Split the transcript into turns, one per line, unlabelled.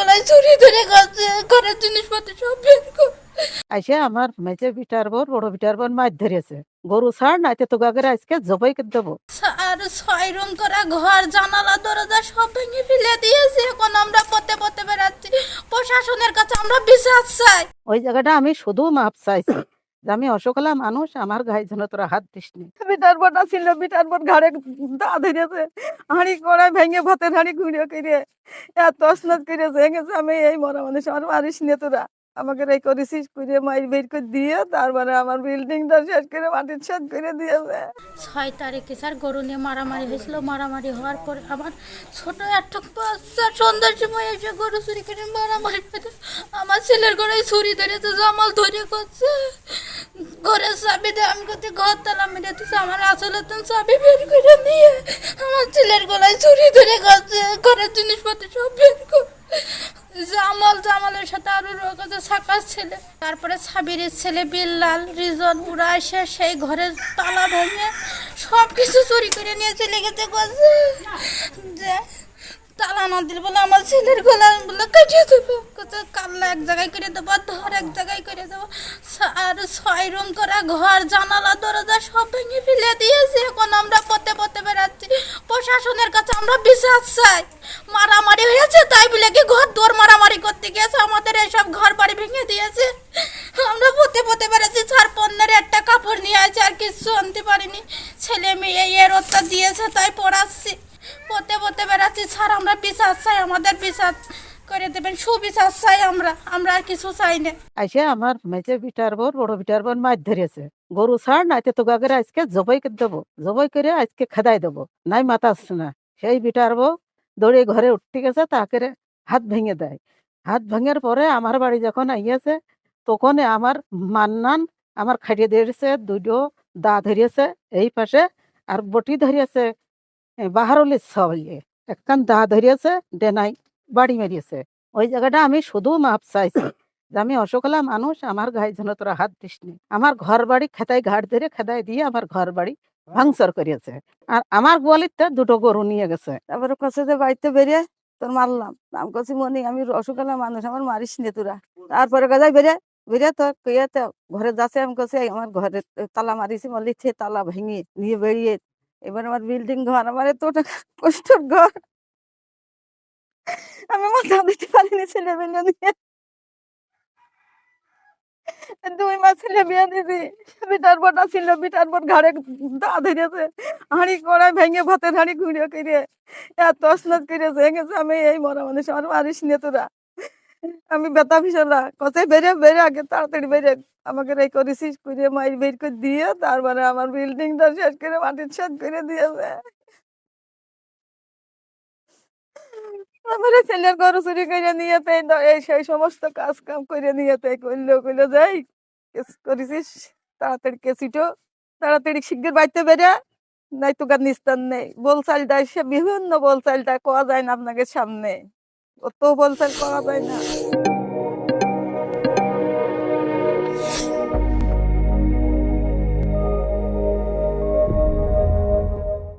গলায় ছুরি ধরে গেছে, ঘরের জিনিসপত্র সব বের করে
আইসে আমার মেজে বিটার বোর বড় বিটার বোর মাছ ধরেছে। গরু ছাড় নাইতে তো গাগরে আজকে জবাই করে দেবো।
আর 6 রুম করা ঘর, জানালা দরজা সব ভেঙে ফেলে দিয়েছে। এখন আমরা পথে পথে বেড়াচ্ছি, প্রশাসনের কাছে আমরা বিচার চাই।
ওই জায়গাটা আমি শুধু মাপ চাইছি যে আমি অসকলা মানুষ, আমার গায়ে যেন তোরা হাত দিসনি। বিটার বোটা ছিল, বিটার বোট ঘাড়ে দা ধরেছে, হাঁড়ি কড়াই ভেঙে ভাতের হাঁড়ি ঘুরিয়ে করে এত অসনাদ করে ভেঙেছে। আমি এই মরা মানুষ, আমার মারিস নে তোরা, আমাকে এই করেছিস করে মাইর বের করে দিয়ে তারপরে আমার বিল্ডিংটা শেষ করে মাটির শেষ করে দিয়েছে।
6 তারিখে স্যার গরু নিয়ে মারামারি হয়েছিল। মারামারি হওয়ার পরে আমার ছোট একটা বাচ্চা সন্ধ্যার সময় এসে গরু চুরি করে মারামারি হয়েছে। আমার ছেলের গলায় ছুরি ধরেছে, জামাল ধরে করছে। ঘরের চাবি দিয়ে আমি করতে ঘর তালা মেরে দিচ্ছে। আমার আসলে তো চাবি বের করে নিয়ে আমার ছেলের গলায় ছুরি ধরে গেছে, ঘরের জিনিসপত্র সব বের করে। জামালের সাথে আরো রয়েছে সাকার ছেলে, তারপরে সাবিরের ছেলে বিল্লাল, রিজন, ওরা এসে সেই ঘরের তালা ভেঙে সব কিছু চুরি করে নিয়ে চলে গেছে। যে তালা না দিলে বলে আমার ছেলের গলাগুলো কাটিয়ে দেবো, কাল্লা এক জায়গায় করে দেবো, ধর এক জায়গায় করে দেবো। আর 6 রুম করা ঘর, জানালা দরজা সব ভেঙে ফেলে দিয়েছে। এখন আমরা পথে পথে বেড়াচ্ছি, প্রশাসনের কাছে আমরা বিচার চাই। মারামারি হয়েছে তাই বলে কি ঘর দৌড় মারামারি করতে গিয়েছে, আমাদের এইসব ঘর বাড়ি ভেঙে দিয়েছে। আমরা পথে পথে বেড়াচ্ছি, 4-15 একটা কাপড় নিয়ে আছে, আর কিছু আনতে পারিনি। ছেলে মেয়ে এর ওটা দিয়েছে তাই পড়াচ্ছি, পথে পথে বেড়াচ্ছি। স্যার আমরা বিচার চাই, আমাদের বিচার করে দেবেন, সুবিচার চাই আমরা, আমরা আর কিছু চাই না।
আইসে আমার মেজে বিটার বোর বড় বিটার বোর মাছ ধরেছে। গরু ছাড় নাইতে তো গাগরে আজকে জবাই করে দেবো, জবাই করে আজকে খেদাই দেবো, নাই মাথা আসছে না। সেই বিটার বউ দৌড়ে ঘরে উঠতে গেছে, তাকে হাত ভেঙে দেয়। হাত ভাঙার পরে আমার বাড়ি যখন আইয়াছে তখন আমার মান্নান আমার খাটিয়ে ধরেছে, দুটো দা ধরিয়েছে এই পাশে, আর বটি ধরিয়েছে বাহারুলের ছবলে, একখান দা ধরিয়েছে ডেনাই বাড়ি মেরিয়েছে। ওই জায়গাটা আমি শুধু মাপ চাইছি যে আমি অসকলা মানুষ, আমার গায়ে যেন তোরা হাত দিসনি। আমার ঘর বাড়ি খেতায় ঘাট ধরে খেদায় দিয়ে আমার ঘর বাড়ি ভাঙচুর করিয়েছে। আর আমার গোয়ালিতে দুটো গরু নিয়ে গেছে। তারপরে কাছে যে বাড়িতে বেরিয়ে তোর মারলাম, নাম করছি মনি আমি অসকলা মানুষ, আমার মারিস নে তোরা। তারপরে কাজায় বেরিয়ে বেরিয়ে তো ইয়েতে ঘরে যাচ্ছে, আমি কাছে আমার ঘরে তালা মারিছি, মল্লি তালা ভেঙে নিয়ে বেরিয়ে এবার আমার বিল্ডিং ঘর, আমার এত টাকা কষ্টের ঘর, আমি মাথা দিতে পারিনি ছেলে মেয়ে নিয়ে। 2 মাস ছেলে বিয়ে দিয়েছি, বিটার বোটা ছিল, বিটার বোট ঘাড়ে দা ধরেছে, হাঁড়ি কড়াই ভেঙে ভাতের হাঁড়ি ঘুরিয়ে করে এত অসনাদ করে ভেঙেছে। আমি এই মরা মানুষ, আমার মারিস নে তোরা, আমি বেতা ভীষণরা কোথায় বেরিয়ে বেরিয়ে আগে তাড়াতাড়ি বেরিয়ে আমাকে এই করেছিস করে মাইর বের করে দিয়ে তারপরে আমার বিল্ডিংটা শেষ করে মাটির শেষ করে দিয়েছে। আমার ছেলের গরু চুরি করে নিয়ে এই সেই সমস্ত কাজ কাম করে নিয়ে কইলো যাই কেস করেছিস, তাড়াতাড়ি কেসিটো, তাড়াতাড়ি শিগগির বাড়িতে বেরিয়ে, নাই তো গান নিস্তার নেই। বলচালটা সে বিভিন্ন বলচালটা কোয়া যায় না আপনাকে সামনে, অত বলচাল কোয়া যায় না।